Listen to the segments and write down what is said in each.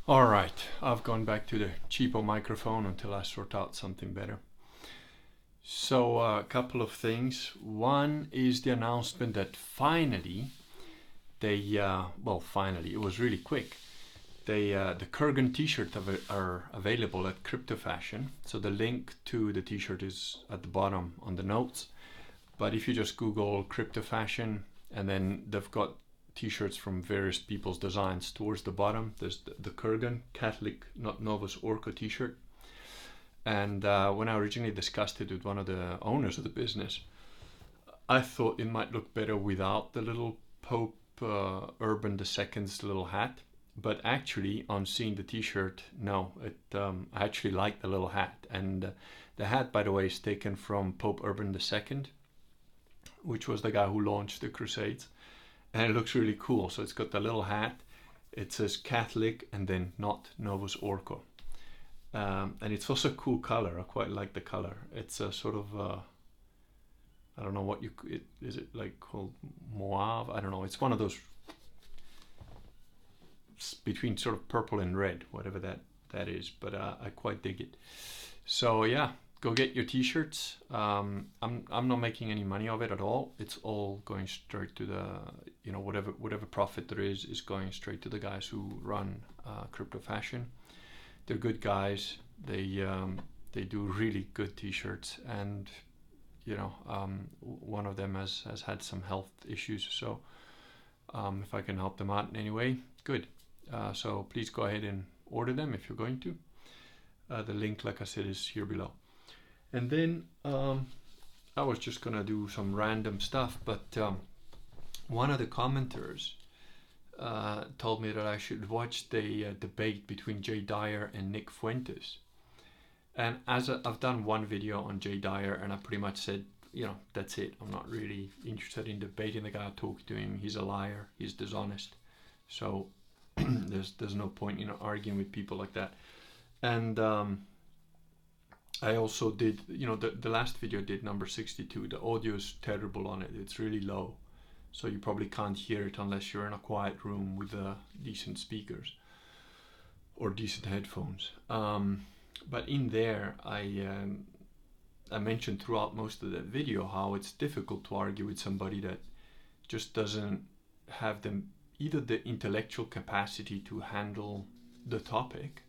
All right, I've gone back to the cheapo microphone until I sort out something better. So, a couple of things. One is the announcement that finally finally, it was really quick. The Kurgan t-shirt are available at Crypto Fashion. So the link to the t-shirt is at the bottom on the notes. But if you just Google Crypto Fashion, and then they've got t-shirts from various people's designs towards the bottom. There's the Kurgan Catholic Not Novus Orco t-shirt. And when I originally discussed it with one of the owners of the business, I thought it might look better without the little Pope Urban II's little hat. But actually, on seeing the t-shirt, no, I actually like the little hat. And the hat, by the way, is taken from Pope Urban II, which was the guy who launched the Crusades. And it looks really cool. So it's got the little hat. It says Catholic and then Not Novus Orco. And it's also a cool color. I quite like the color. It's a sort of, I don't know what is it like called Mauve? I don't know. It's one of those between sort of purple and red, whatever that is. But I quite dig it. So yeah, go get your t-shirts. I'm not making any money of it at all. It's all going straight to the, whatever profit there is going straight to the guys who run Crypto Fashion. They're good guys. They do really good t-shirts, and one of them has had some health issues. So if I can help them out in any way, good. So please go ahead and order them if you're going to. The link, like I said, is here below. And then I was just gonna do some random stuff, but one of the commenters told me that I should watch the debate between Dyer and Nick Fuentes. And as I've done one video on Dyer, and I pretty much said, that's it. I'm not really interested in debating the guy. I talked to him. He's a liar. He's dishonest. So there's no point in arguing with people like that. And I also did, the last video I did, number 62. The audio is terrible on it. It's really low. So you probably can't hear it unless you're in a quiet room with decent speakers or decent headphones. But in there, I mentioned throughout most of that video how it's difficult to argue with somebody that just doesn't have either the intellectual capacity to handle the topic,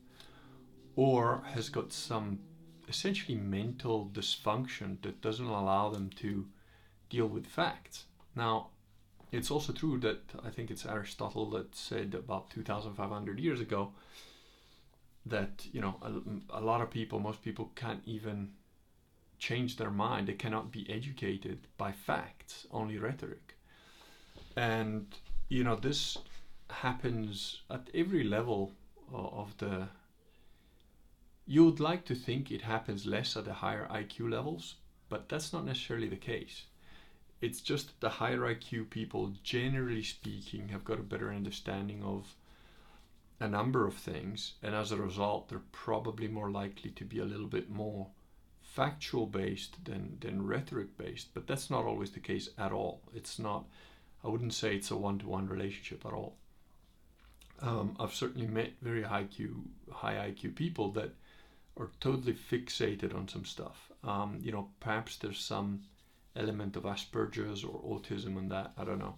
or has got some essentially mental dysfunction that doesn't allow them to deal with facts. Now, it's also true that I think it's Aristotle that said about 2,500 years ago that a lot of people, most people can't even change their mind. They cannot be educated by facts, only rhetoric. And this happens at every level of the. You would like to think it happens less at the higher IQ levels, but that's not necessarily the case. It's just that the higher IQ people, generally speaking, have got a better understanding of a number of things, and as a result, they're probably more likely to be a little bit more factual based than rhetoric based. But that's not always the case at all. It's not. I wouldn't say it's a one-to-one relationship at all. I've certainly met very high IQ people that are totally fixated on some stuff. Perhaps there's some element of Asperger's or autism and that, I don't know.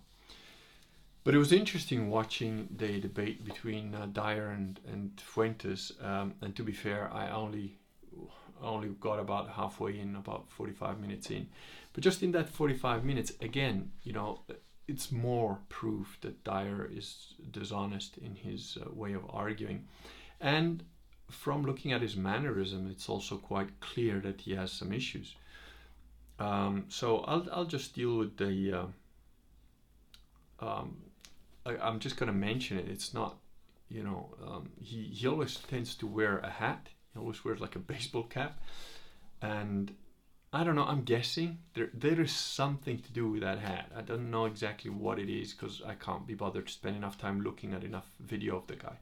But it was interesting watching the debate between Dyer and Fuentes. And to be fair, I only got about halfway in, about 45 minutes in. But just in that 45 minutes, again, it's more proof that Dyer is dishonest in his way of arguing. And from looking at his mannerism, it's also quite clear that he has some issues. So I'll just deal with the. I'm just going to mention it. It's not, he always tends to wear a hat. He always wears like a baseball cap, and I don't know. I'm guessing there is something to do with that hat. I don't know exactly what it is because I can't be bothered to spend enough time looking at enough video of the guy.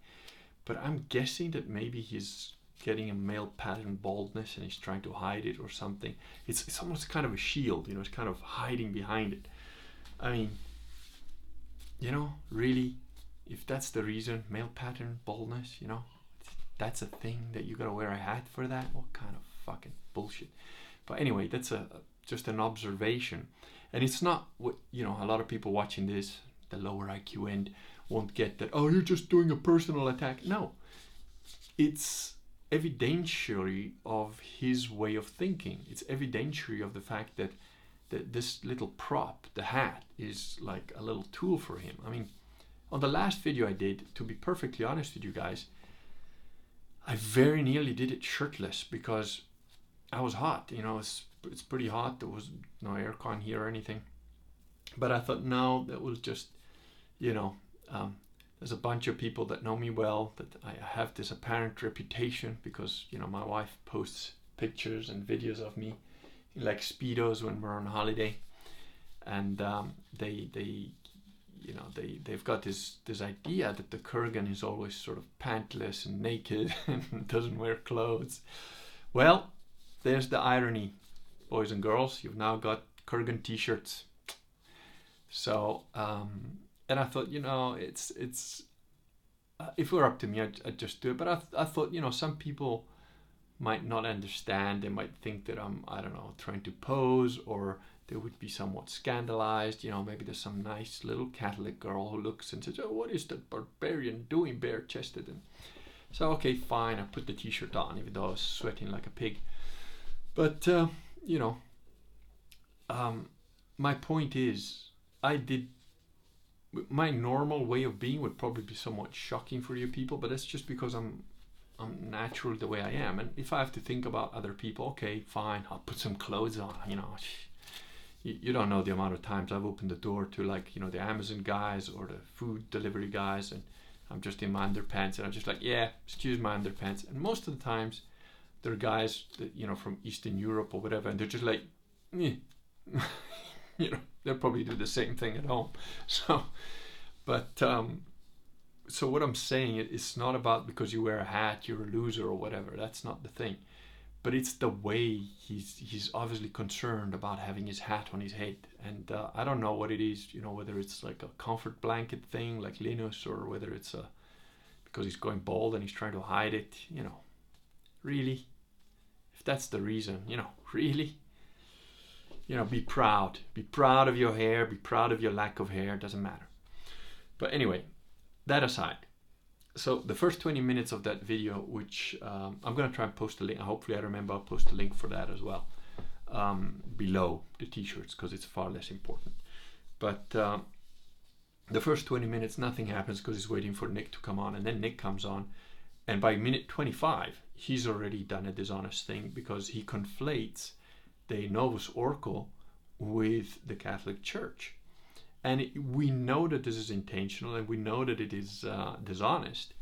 But I'm guessing that maybe he's getting a male pattern baldness and he's trying to hide it or something. It's almost kind of a shield, it's kind of hiding behind it. I mean, really, if that's the reason, male pattern baldness, you know, that's a thing that you gotta wear a hat for that. What kind of fucking bullshit? But anyway, that's just an observation, and it's not what, you know, a lot of people watching this, the lower IQ end, won't get that. Oh, you're just doing a personal attack. No, it's evidentiary of his way of thinking. It's evidentiary of the fact that this little prop, the hat, is like a little tool for him. I mean, on the last video I did, to be perfectly honest with you guys, I very nearly did it shirtless because I was hot. You know, it's pretty hot. There was no aircon here or anything. But I thought, no, that will just, you know, there's a bunch of people that know me well, that I have this apparent reputation because, you know, my wife posts pictures and videos of me in like Speedos when we're on holiday. And they've got this idea that the Kurgan is always sort of pantless and naked and doesn't wear clothes. Well, there's the irony, boys and girls. You've now got Kurgan t-shirts. So, and I thought, you know, it's if it were up to me, I'd just do it. But I thought, you know, some people might not understand. They might think that I'm, I don't know, trying to pose, or they would be somewhat scandalized. You know, maybe there's some nice little Catholic girl who looks and says, oh, what is that barbarian doing bare-chested? And so, okay, fine, I put the t-shirt on, even though I was sweating like a pig. But, you know, my point is, my normal way of being would probably be somewhat shocking for you people, but that's just because I'm natural the way I am. And if I have to think about other people, okay, fine, I'll put some clothes on, you know. You don't know the amount of times I've opened the door to, like, you know, the Amazon guys or the food delivery guys, and I'm just in my underpants, and I'm just like, yeah, excuse my underpants. And most of the times they're guys that, you know, from Eastern Europe or whatever, and they're just like, you know, they'll probably do the same thing at home. So, but so what I'm saying, it's not about because you wear a hat you're a loser or whatever. That's not the thing. But it's the way he's obviously concerned about having his hat on his head. And I don't know what it is, you know, whether it's like a comfort blanket thing like Linus, or whether it's because he's going bald and he's trying to hide it, you know. Really? If that's the reason, you know, really? You know, be proud. Be proud of your hair. Be proud of your lack of hair. Doesn't matter. But anyway, that aside. So the first 20 minutes of that video, which I'm going to try and post a link. Hopefully I remember I'll post a link for that as well. Below the t-shirts, because it's far less important. But the first 20 minutes, nothing happens because he's waiting for Nick to come on. And then Nick comes on. And by minute 25, he's already done a dishonest thing because he conflates the Novus Ordo with the Catholic Church. And we know that this is intentional, and we know that it is dishonest,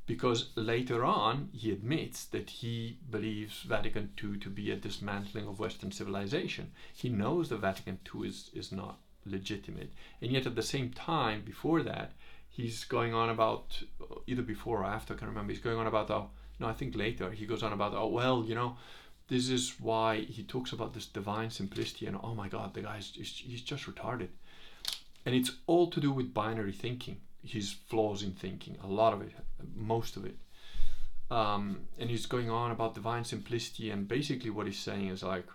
because later on he admits that he believes Vatican II to be a dismantling of Western civilization. He knows the Vatican II is not legitimate, and yet at the same time, before that, he's going on about, either before or after, I can't remember, he's going on about, I think later, he goes on about, well, you know, this is why he talks about this divine simplicity, and oh my God, the guy's he's just retarded. And it's all to do with binary thinking, his flaws in thinking, a lot of it, most of it. And he's going on about divine simplicity, and basically what he's saying is like,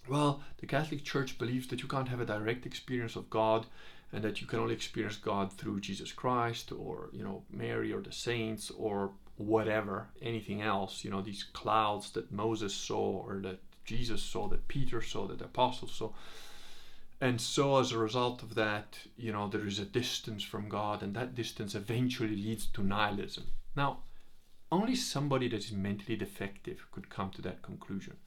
well, the Catholic Church believes that you can't have a direct experience of God, and that you can only experience God through Jesus Christ, or, you know, Mary, or the saints, or whatever, anything else, you know, these clouds that Moses saw, or that Jesus saw, that Peter saw, that the apostles saw. And so as a result of that, you know, there is a distance from God, and that distance eventually leads to nihilism. Now, only somebody that is mentally defective could come to that conclusion.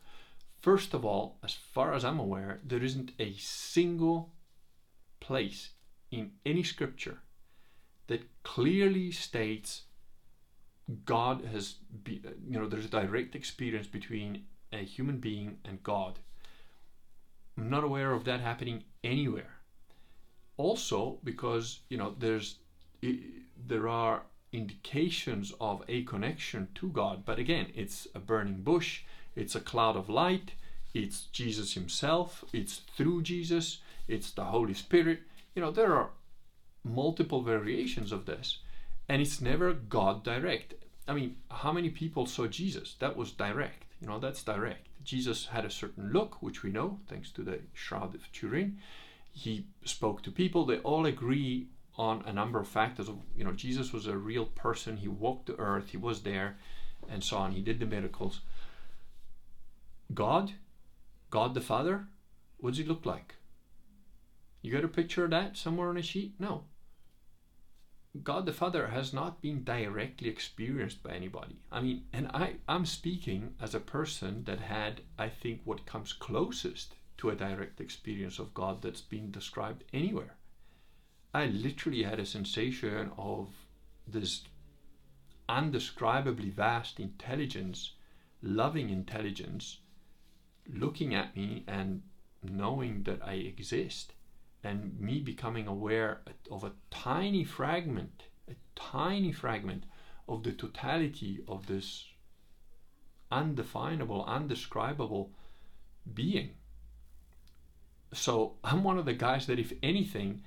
First of all, as far as I'm aware, there isn't a single place in any scripture that clearly states God has, you know, there's a direct experience between a human being and God. I'm not aware of that happening anywhere. Also, because, you know, there are indications of a connection to God, but again, it's a burning bush, it's a cloud of light, it's Jesus himself, it's through Jesus, it's the Holy Spirit. You know, there are multiple variations of this, and it's never God direct. I mean, how many people saw Jesus? That was direct. That's direct. Jesus had a certain look, which we know thanks to the Shroud of Turin. He spoke to people. They all agree on a number of factors of, Jesus was a real person. He walked the earth. He was there, and so on. He did the miracles. God the Father, what does he look like? You got a picture of that somewhere on a sheet? No. God the Father has not been directly experienced by anybody. I mean, and I'm speaking as a person that had, I think, what comes closest to a direct experience of God that's been described anywhere. I literally had a sensation of this undescribably vast intelligence, loving intelligence, looking at me and knowing that I exist, and me becoming aware of a tiny fragment of the totality of this undefinable, undescribable being. So I'm one of the guys that, if anything,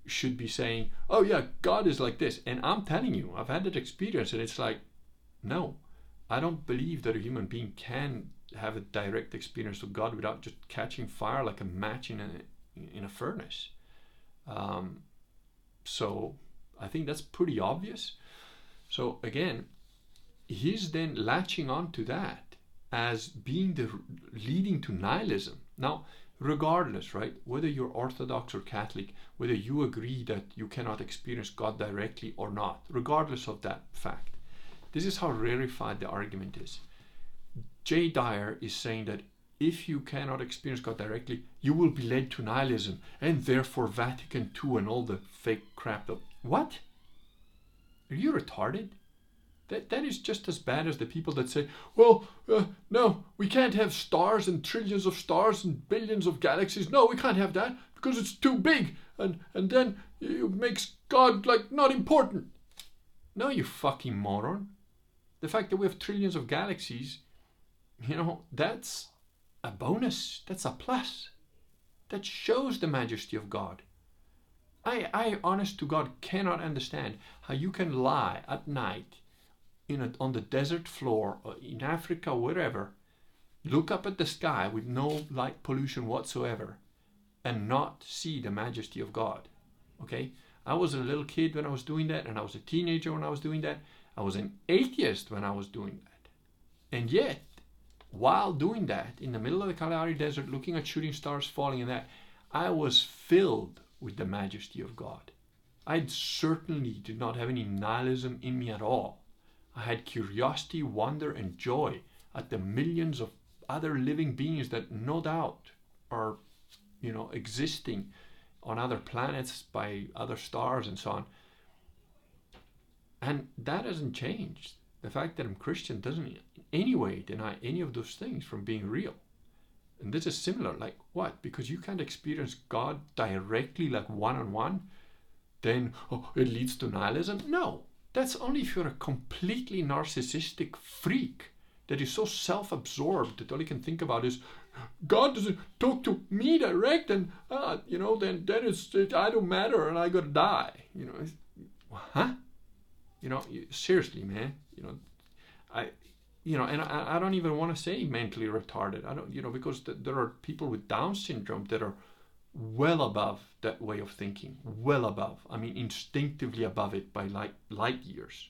should be saying, oh yeah, God is like this. And I'm telling you, I've had that experience, and it's like, no, I don't believe that a human being can have a direct experience of God without just catching fire like a match in a furnace. So I think that's pretty obvious. So again, he's then latching on to that as being the leading to nihilism. Now, regardless, right, whether you're Orthodox or Catholic, whether you agree that you cannot experience God directly or not, regardless of that fact, this is how rarefied the argument is. J. Dyer is saying that if you cannot experience God directly, you will be led to nihilism, and therefore Vatican II and all the fake crap. What? Are you retarded? That is just as bad as the people that say, well, no, we can't have stars and trillions of stars and billions of galaxies. No, we can't have that because it's too big, and then it makes God like not important. No, you fucking moron. The fact that we have trillions of galaxies, that's a bonus. That's a plus. That shows the majesty of God. I honest to God, cannot understand how you can lie at night on the desert floor in Africa, wherever, look up at the sky with no light pollution whatsoever, and not see the majesty of God. Okay? I was a little kid when I was doing that, and I was a teenager when I was doing that. I was an atheist when I was doing that. And yet, while doing that, in the middle of the Kalahari Desert, looking at shooting stars falling and that, I was filled with the majesty of God. I certainly did not have any nihilism in me at all. I had curiosity, wonder, and joy at the millions of other living beings that no doubt are, existing on other planets by other stars and so on. And that hasn't changed. The fact that I'm Christian doesn't in any way deny any of those things from being real. And this is similar. Like what? Because you can't experience God directly, like one-on-one, then it leads to nihilism? No. That's only if you're a completely narcissistic freak that is so self-absorbed that all you can think about is, God doesn't talk to me direct, and then it's I don't matter and I gotta die. Huh? Seriously, man. I don't even want to say mentally retarded. I don't, because there are people with Down syndrome that are well above that way of thinking, well above. I mean, instinctively above it by light years.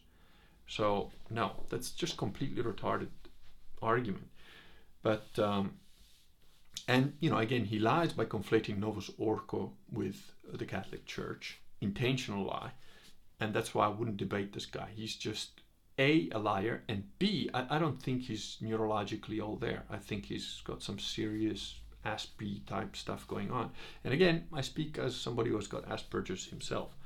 So no, that's just completely retarded argument. But again, he lies by conflating Novus Ordo with the Catholic Church, intentional lie, and that's why I wouldn't debate this guy. He's just A, a liar, and B, I don't think he's neurologically all there. I think he's got some serious Asperger type stuff going on. And again, I speak as somebody who has got Asperger's himself.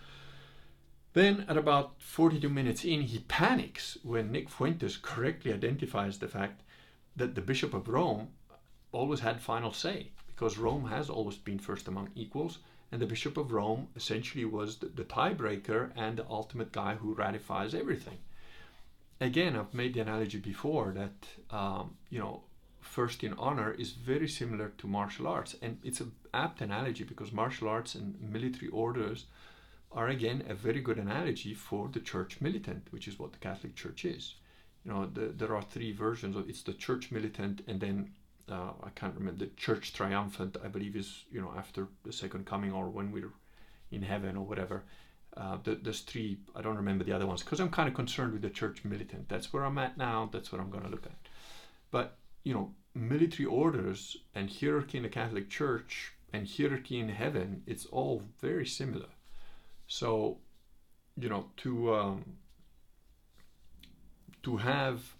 Then at about 42 minutes in, he panics when Nick Fuentes correctly identifies the fact that the Bishop of Rome always had final say, because Rome has always been first among equals, and the Bishop of Rome essentially was the tiebreaker and the ultimate guy who ratifies everything. Again, I've made the analogy before that, first in honor is very similar to martial arts. And it's an apt analogy because martial arts and military orders are again a very good analogy for the church militant, which is what the Catholic Church is. There are three versions of it's the church militant, and then I can't remember, the church triumphant, I believe, is after the second coming, or when we're in heaven or whatever. There's three. I don't remember the other ones because I'm kind of concerned with the church militant. That's where I'm at now. That's what I'm going to look at. But military orders and hierarchy in the Catholic Church and hierarchy in heaven, it's all very similar. So to have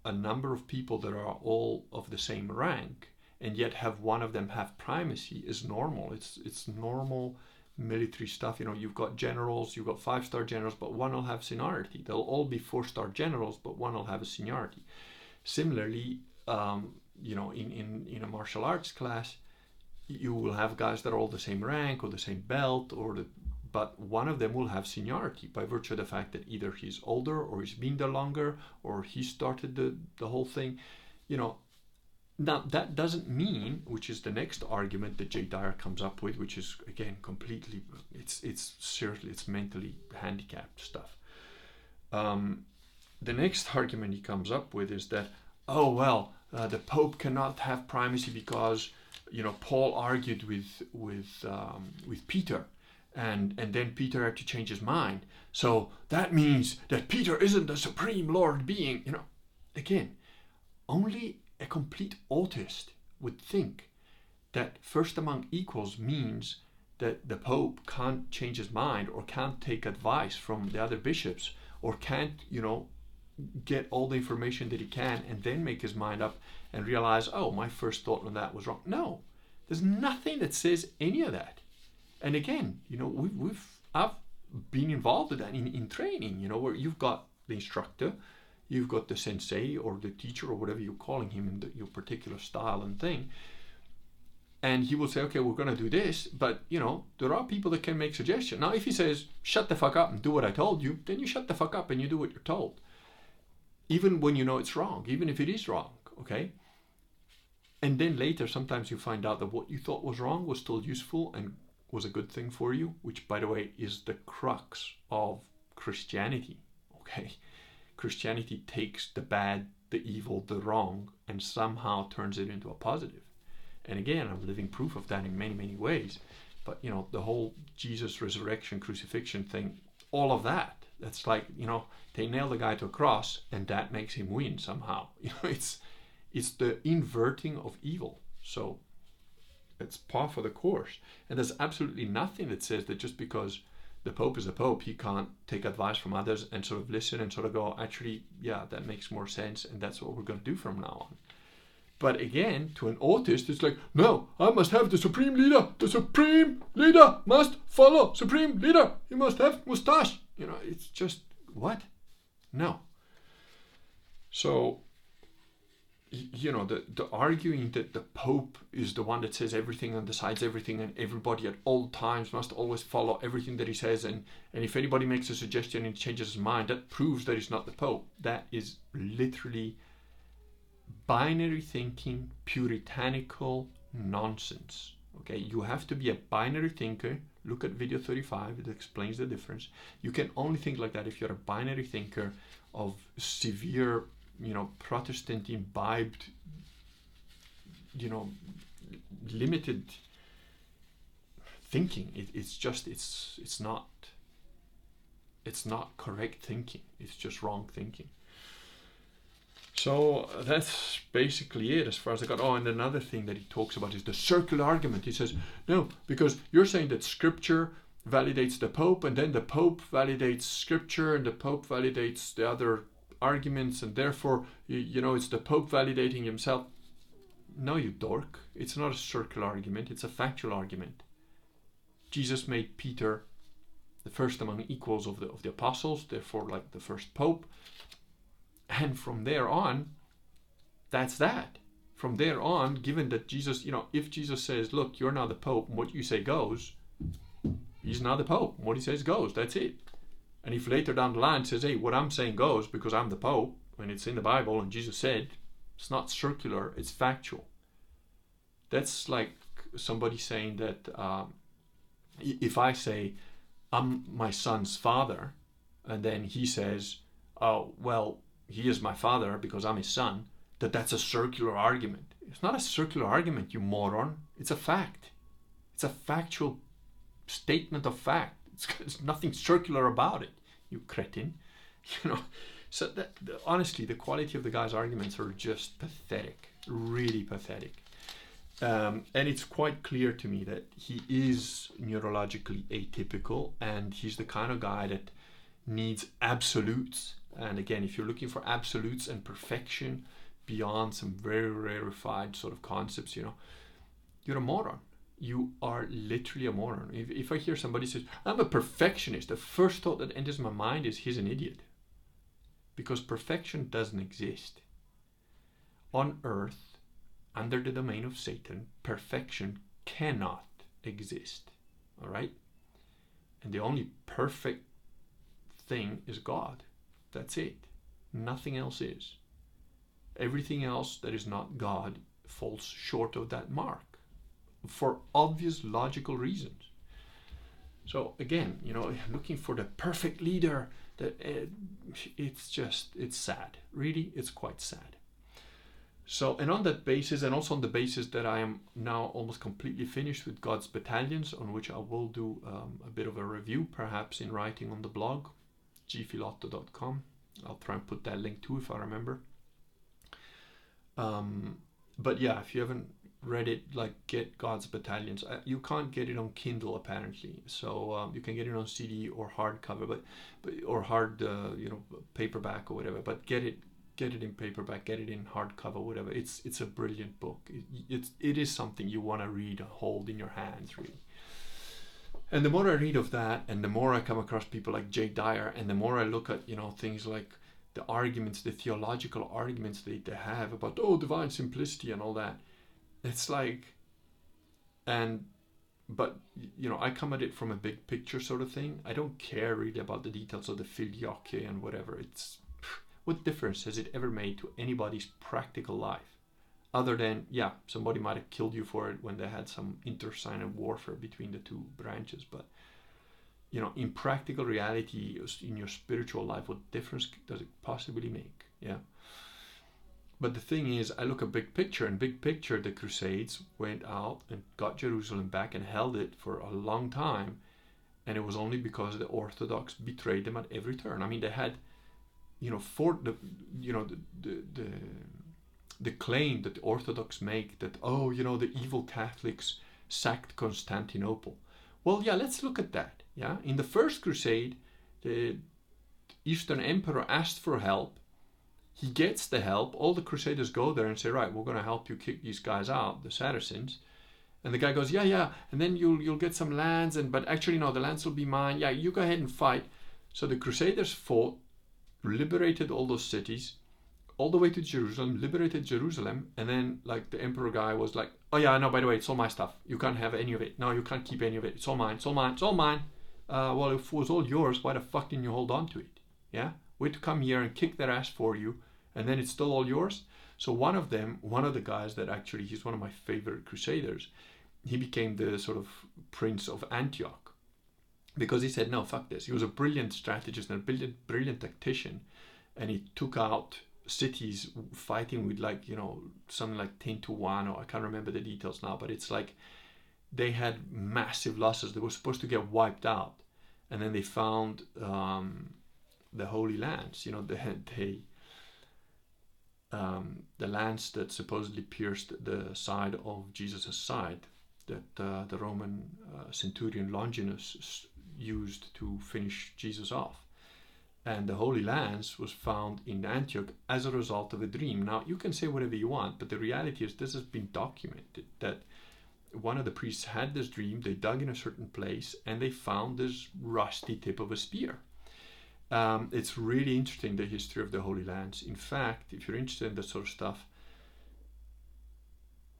a number of people that are all of the same rank and yet have one of them have primacy is normal. It's normal military stuff. You've got generals, you've got 5-star generals, but one will have seniority. They'll all be 4-star generals, but one will have a seniority. Similarly, in a martial arts class, you will have guys that are all the same rank or the same belt, but one of them will have seniority by virtue of the fact that either he's older or he's been there longer or he started the whole thing. Now, that doesn't mean, which is the next argument that Dyer comes up with, which is, again, completely, it's mentally handicapped stuff. The next argument he comes up with is that, the Pope cannot have primacy because, Paul argued with Peter, and then Peter had to change his mind. So that means that Peter isn't the supreme Lord being, Again, only a complete autist would think that first among equals means that the Pope can't change his mind or can't take advice from the other bishops or can't, get all the information that he can and then make his mind up and realize, my first thought on that was wrong. No, there's nothing that says any of that. And again, I've been involved with that in training, where you've got the instructor, you've got the sensei or the teacher or whatever you're calling him in your particular style and thing. And he will say, okay, we're going to do this. But, there are people that can make suggestions. Now, if he says, shut the fuck up and do what I told you, then you shut the fuck up and you do what you're told. Even when you know it's wrong, even if it is wrong, okay? And then later, sometimes you find out that what you thought was wrong was still useful and was a good thing for you, which, by the way, is the crux of Christianity, okay? Christianity takes the bad, the evil, the wrong, and somehow turns it into a positive. And again, I'm living proof of that in many, many ways. But, the whole Jesus resurrection, crucifixion thing, all of that, that's like, they nail the guy to a cross and that makes him win somehow. It's the inverting of evil. So it's par for the course. And there's absolutely nothing that says that just because the Pope is a Pope, he can't take advice from others and sort of listen and sort of go, actually, yeah, that makes more sense, and that's what we're going to do from now on. But again, to an autist, it's like, no, I must have the supreme leader. The supreme leader must follow. Supreme leader, he must have mustache. It's just, what? No. So, the arguing that the Pope is the one that says everything and decides everything and everybody at all times must always follow everything that he says, and if anybody makes a suggestion and changes his mind, that proves that he's not the Pope. That is literally binary thinking, puritanical nonsense. Okay, you have to be a binary thinker. Look at video 35, it explains the difference. You can only think like that if you're a binary thinker of severe, Protestant imbibed, limited thinking. It's not correct thinking. It's just wrong thinking. So that's basically it as far as I got. Oh, and another thing that he talks about is the circular argument. He says, no, because you're saying that Scripture validates the Pope, and then the Pope validates Scripture, and the Pope validates the other arguments, and therefore, it's the Pope validating himself. No, you dork. It's not a circular argument. It's a factual argument. Jesus made Peter the first among equals of the apostles, therefore like the first Pope. And from there on, that's that. From there on, given that Jesus, if Jesus says, look, you're now the Pope, and what you say goes, he's now the Pope. What he says goes. That's it. And if later down the line says, hey, what I'm saying goes because I'm the Pope, and it's in the Bible, and Jesus said, it's not circular, it's factual. That's like somebody saying that if I say, I'm my son's father, and then he says, oh, well, he is my father because I'm his son, that's a circular argument. It's not a circular argument, you moron. It's a fact. It's a factual statement of fact. It's nothing circular about it, you cretin. You know, so honestly, the quality of the guy's arguments are just pathetic, really pathetic. And it's quite clear to me that he is neurologically atypical, and he's the kind of guy that needs absolutes. And again, if you're looking for absolutes and perfection beyond some very rarefied sort of concepts, you know, you're a moron. You are literally a moron. If I hear somebody say, I'm a perfectionist, the first thought that enters my mind is he's an idiot. Because perfection doesn't exist. On earth, under the domain of Satan, perfection cannot exist. All right? And the only perfect thing is God. That's it. Nothing else is. Everything else that is not God falls short of that mark for obvious logical reasons. So again, you know, looking for the perfect leader, it's sad. Really, it's quite sad. So, and on that basis, and also on the basis that I am now almost completely finished with God's Battalions, on which I will do a bit of a review, perhaps in writing on the blog, gfilotto.com. I'll try and put that link too if I remember. But yeah, if you haven't read it, like, get God's Battalions. You can't get it on Kindle apparently, so you can get it on CD or hardcover, but or hard, paperback or whatever. But get it in paperback, get it in hardcover, whatever. It's a brilliant book. It is something you want to read and hold in your hands, really. And the more I read of that, and the more I come across people like Dyer, and the more I look at, you know, things like the arguments, the theological arguments they have about, divine simplicity and all that. It's like, but, you know, I come at it from a big picture sort of thing. I don't care really about the details of the filioque and whatever. What difference has it ever made to anybody's practical life? Other than, yeah, somebody might have killed you for it when they had some intersign warfare between the two branches. But, you know, in practical reality, in your spiritual life, what difference does it possibly make? Yeah. But the thing is, I look at big picture, and big picture, the Crusades went out and got Jerusalem back and held it for a long time. And it was only because the Orthodox betrayed them at every turn. I mean, they had, you know, the claim that the Orthodox make that, the evil Catholics sacked Constantinople. Well, yeah, let's look at that. Yeah, in the First Crusade, the Eastern Emperor asked for help. He gets the help. All the Crusaders go there and say, right, we're going to help you kick these guys out, the Saracens. And the guy goes, yeah, and then you'll get some lands, but actually no, the lands will be mine. Yeah, you go ahead and fight. So the Crusaders fought, liberated all those cities, all the way to Jerusalem, liberated Jerusalem, and then, like, the emperor guy was like, oh yeah, no, by the way, it's all my stuff. You can't have any of it. No, you can't keep any of it. It's all mine. It's all mine. It's all mine. Well, if it was all yours, why the fuck didn't you hold on to it? Yeah, wait to come here and kick their ass for you, and then it's still all yours. So one of the guys that actually, he's one of my favorite crusaders, he became the sort of Prince of Antioch, because he said, no, fuck this. He was a brilliant strategist and a brilliant tactician, and he took out cities fighting with, like, you know, something like 10-1, or I can't remember the details now, but it's like they had massive losses. They were supposed to get wiped out, and then they found the Holy Lands, you know, the lands that supposedly pierced the side of Jesus' side, that the Roman centurion Longinus used to finish Jesus off. And the Holy Lands was found in Antioch as a result of a dream. Now, you can say whatever you want, but the reality is this has been documented, that one of the priests had this dream, they dug in a certain place, and they found this rusty tip of a spear. It's really interesting, the history of the Holy Lands. In fact, if you're interested in that sort of stuff,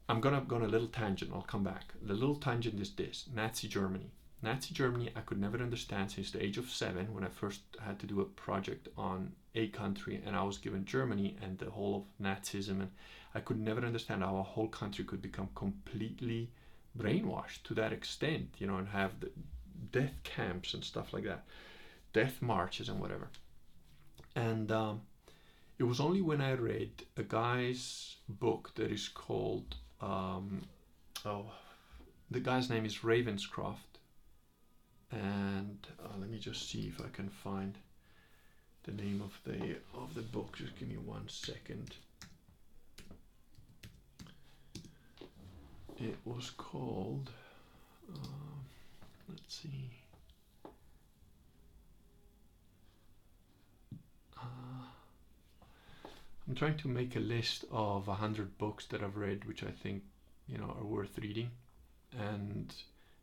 I'm going to go on a little tangent. I'll come back. The little tangent is this: Nazi Germany. Nazi Germany, I could never understand since the age of 7, when I first had to do a project on a country, and I was given Germany and the whole of Nazism, and I could never understand how a whole country could become completely brainwashed to that extent, you know, and have death camps and stuff like that, death marches and whatever. And it was only when I read a guy's book that is called, the guy's name is Ravenscroft, and let me just see if I can find the name of the book. Just give me 1 second. It was called, let's see. I'm trying to make a list of 100 books that I've read, which I think, are worth reading. And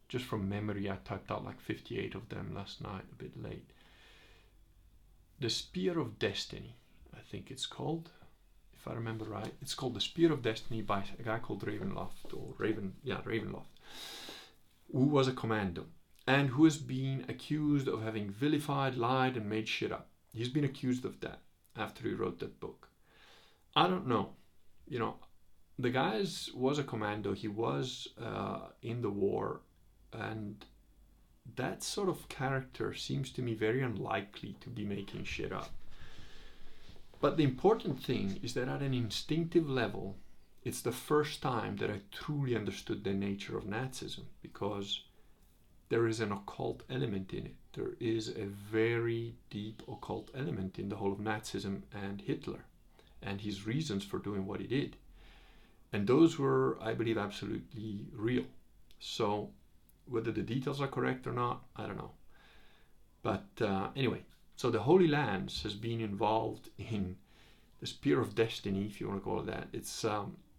just from memory, I typed out like 58 of them last night, a bit late. The Spear of Destiny, I think it's called, if I remember right. It's called The Spear of Destiny by a guy called Ravenloft, who was a commando and who has been accused of having vilified, lied, and made shit up. He's been accused of that after he wrote that book. I don't know. The guy was a commando. He was in the war, and that sort of character seems to me very unlikely to be making shit up. But the important thing is that at an instinctive level, it's the first time that I truly understood the nature of Nazism, because there is an occult element in it. There is a very deep occult element in the whole of Nazism and Hitler and his reasons for doing what he did. And those were, I believe, absolutely real. So whether the details are correct or not, I don't know. But anyway, so the Holy Lands has been involved in the Spear of Destiny, if you want to call it that.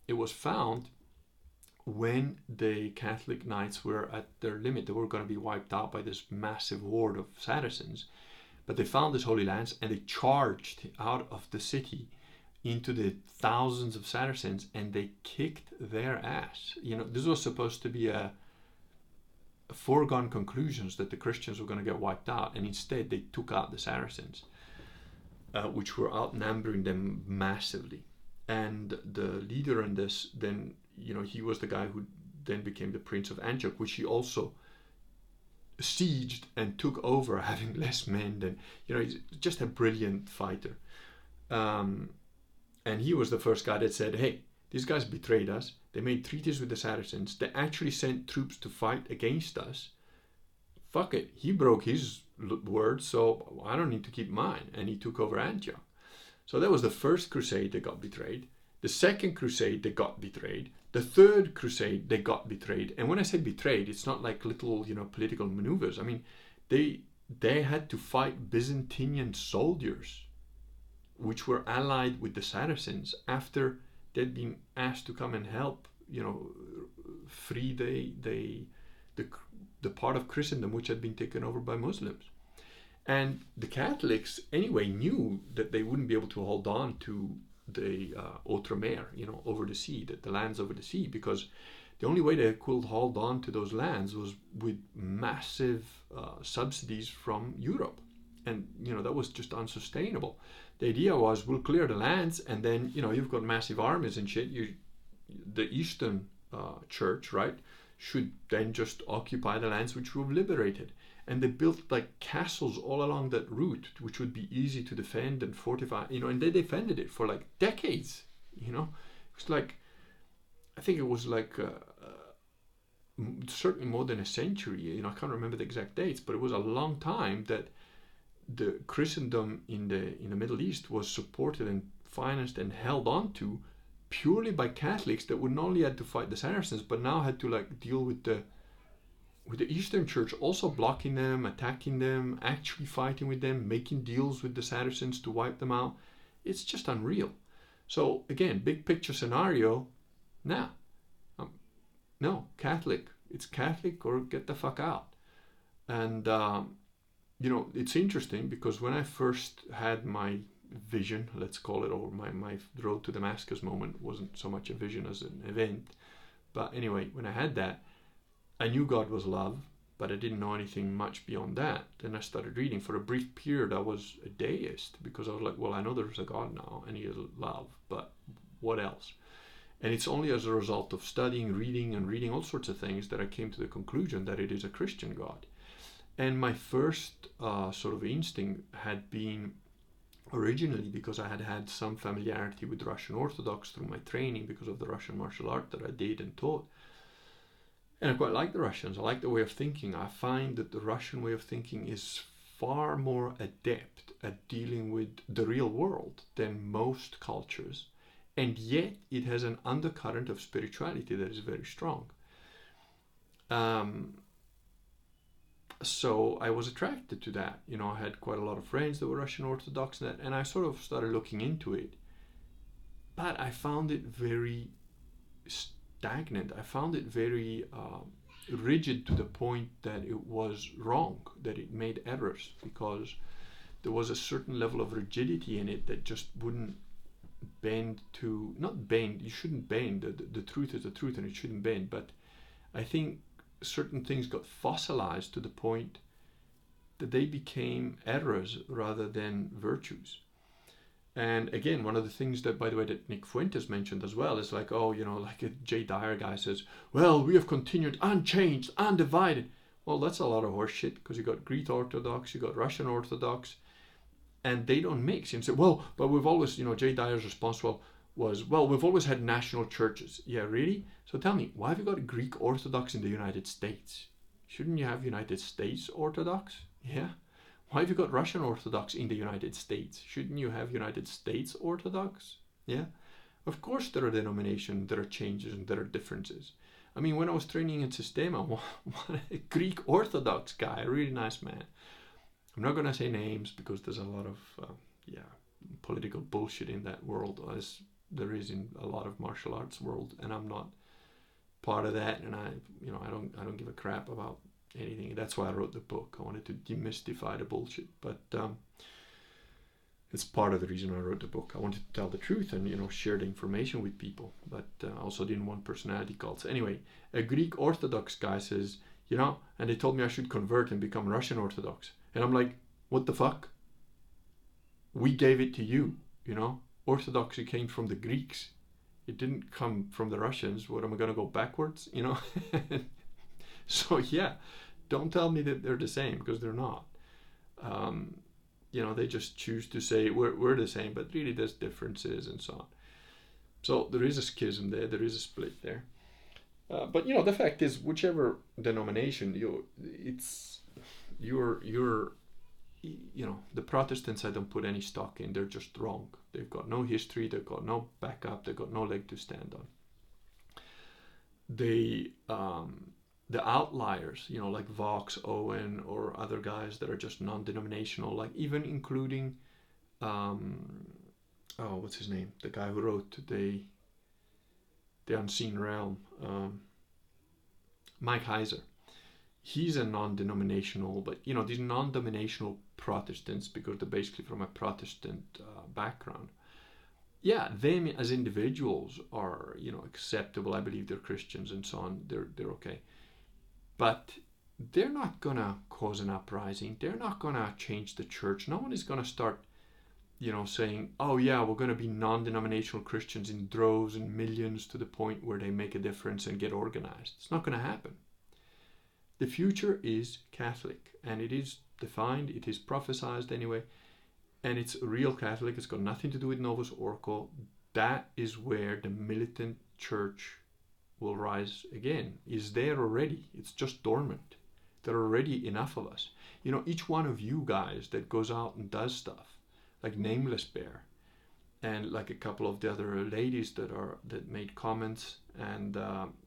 It was found when the Catholic Knights were at their limit. They were going to be wiped out by this massive horde of Saracens. But they found this Holy Lands and they charged out of the city into the thousands of Saracens, and they kicked their ass. This was supposed to be a foregone conclusions that the Christians were going to get wiped out, and instead they took out the Saracens, which were outnumbering them massively. And the leader in this, then, he was the guy who then became the Prince of Antioch, which he also sieged and took over, having less men than, he's just a brilliant fighter. And he was the first guy that said, hey, these guys betrayed us. They made treaties with the Saracens. They actually sent troops to fight against us. Fuck it. He broke his word, so I don't need to keep mine. And he took over Antioch. So that was the first crusade that got betrayed. The second crusade, they got betrayed. The third crusade, they got betrayed. And when I say betrayed, it's not like little, political maneuvers. I mean, they had to fight Byzantine soldiers, which were allied with the Saracens after they'd been asked to come and help, free the part of Christendom which had been taken over by Muslims. And the Catholics anyway knew that they wouldn't be able to hold on to the Outre-mer, over the sea, the lands over the sea, because the only way they could hold on to those lands was with massive subsidies from Europe. And, that was just unsustainable. The idea was, we'll clear the lands, and then, you've got massive armies and shit. The Eastern Church, right, should then just occupy the lands which we've liberated. And they built like castles all along that route, which would be easy to defend and fortify, and they defended it for like decades, It was like, I think it was like certainly more than a century, I can't remember the exact dates, but it was a long time that the Christendom in the Middle East was supported and financed and held on to purely by Catholics that would not only had to fight the Saracens, but now had to like deal with the Eastern Church also blocking them, attacking them, actually fighting with them, making deals with the Saracens to wipe them out. It's just unreal. So again, big picture scenario, no, Catholic. It's Catholic or get the fuck out. And it's interesting because when I first had my vision, let's call it, or my road to Damascus moment, wasn't so much a vision as an event. But anyway, when I had that, I knew God was love, but I didn't know anything much beyond that. Then I started reading. For a brief period, I was a deist because I was like, well, I know there's a God now and he is love, but what else? And it's only as a result of studying, reading all sorts of things that I came to the conclusion that it is a Christian God. And my first sort of instinct had been originally because I had had some familiarity with Russian Orthodox through my training because of the Russian martial art that I did and taught. And I quite like the Russians. I like the way of thinking. I find that the Russian way of thinking is far more adept at dealing with the real world than most cultures. And yet it has an undercurrent of spirituality that is very strong. So I was attracted to that. You know, I had quite a lot of friends that were Russian Orthodox, and I sort of started looking into it. But I found it very stagnant. I found it very rigid to the point that it was wrong, that it made errors, because there was a certain level of rigidity in it that just wouldn't bend to, not bend, you shouldn't bend, the truth is the truth and it shouldn't bend, but I think certain things got fossilized to the point that they became errors rather than virtues. And again, one of the things that, by the way, that Nick Fuentes mentioned as well is like, oh, you know, like a Dyer guy says, well, we have continued unchanged, undivided. Well, that's a lot of horseshit, because you got Greek Orthodox, you got Russian Orthodox, and they don't mix. And say, well, but we've always, you know, J. Dyer's response was, well, we've always had national churches. Yeah, really? So tell me, why have you got Greek Orthodox in the United States? Shouldn't you have United States Orthodox? Yeah. Why have you got Russian Orthodox in the United States? Shouldn't you have United States Orthodox? Yeah. Of course there are denominations, there are changes, and there are differences. I mean, when I was training in Sistema, what a Greek Orthodox guy, a really nice man. I'm not going to say names because there's a lot of political bullshit in that world, as there is in a lot of martial arts world, and I'm not part of that, and I don't give a crap about anything. That's why I wrote the book. I wanted to demystify the bullshit, but it's part of the reason I wrote the book. I wanted to tell the truth and, you know, share the information with people, but I also didn't want personality cults. Anyway, a Greek Orthodox guy says, you know, and they told me I should convert and become Russian Orthodox. And I'm like, what the fuck? We gave it to you, you know? Orthodoxy came from the Greeks. It didn't come from the Russians. What, am I going to go backwards, you know? So, yeah, don't tell me that they're the same, because they're not. You know, they just choose to say we're the same, but really there's differences and so on. So there is a schism there. There is a split there. But, you know, the fact is, whichever denomination, you know, the Protestants, I don't put any stock in. They're just wrong. They've got no history. They've got no backup. They've got no leg to stand on. The outliers, you know, like Vox, Owen, or other guys that are just non-denominational, like even including, what's his name? The guy who wrote the Unseen Realm, Mike Heiser. He's a non-denominational, but, you know, these non-denominational Protestants, because they're basically from a Protestant background. Yeah, them as individuals are, you know, acceptable. I believe they're Christians and so on. They're okay. But they're not going to cause an uprising. They're not going to change the church. No one is going to start, you know, saying, oh yeah, we're going to be non-denominational Christians in droves and millions to the point where they make a difference and get organized. It's not going to happen. The future is Catholic, and it is defined, it is prophesied anyway, and it's real Catholic. It's got nothing to do with Novus Ordo. That is where the militant church will rise again. Is there already. It's just dormant. There are already enough of us. You know, each one of you guys that goes out and does stuff, like Nameless Bear, and like a couple of the other ladies that made comments, and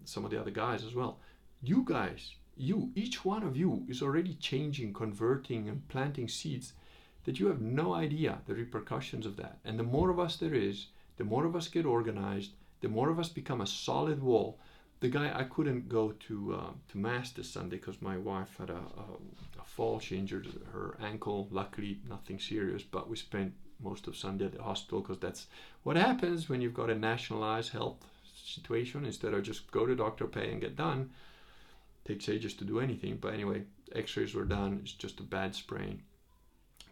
some of the other guys as well. You guys, each one of you is already changing, converting, and planting seeds that you have no idea the repercussions of that. And the more of us there is, the more of us get organized, the more of us become a solid wall. The guy, I couldn't go to Mass this Sunday because my wife had a fall. She injured her ankle. Luckily, nothing serious, but we spent most of Sunday at the hospital, because that's what happens when you've got a nationalized health situation. Instead of just go to doctor, pay, and get done, it takes ages to do anything. But anyway, x-rays were done. It's just a bad sprain.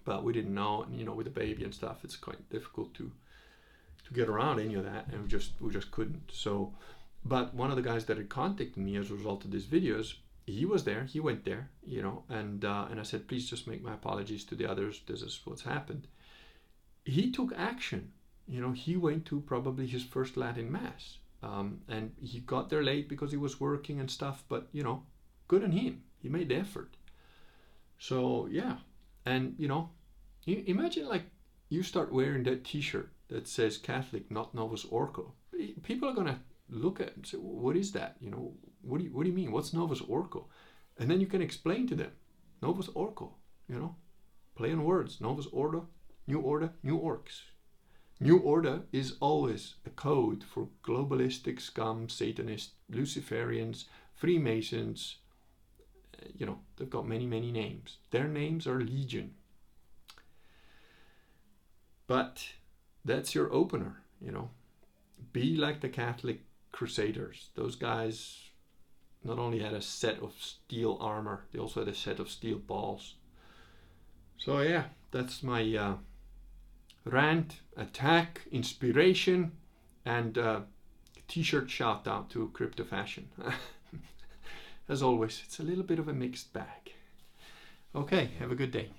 But we didn't know, and, you know, with the baby and stuff, it's quite difficult to get around any of that, and we just couldn't. So, but one of the guys that had contacted me as a result of these videos, he was there, he went there, you know, and I said, please just make my apologies to the others. This is what's happened. He took action. You know, he went to probably his first Latin Mass. And he got there late because he was working and stuff, but, you know, good on him. He made the effort. So, yeah. And, you know, imagine like you start wearing that t-shirt that says Catholic, not Novus Ordo. People are going to look at it and say, what is that? You know, what do you mean? What's Novus Ordo? And then you can explain to them, Novus Ordo, you know, play on words. Novus Ordo, New Order, New Orcs. New Order is always a code for globalistic scum, Satanists, Luciferians, Freemasons. You know, they've got many, many names. Their names are legion. But that's your opener, you know. Be like the Catholic Crusaders. Those guys not only had a set of steel armor, they also had a set of steel balls. So yeah, that's my rant, attack, inspiration, and t-shirt shout out to Crypto Fashion. As always, it's a little bit of a mixed bag. Okay, have a good day.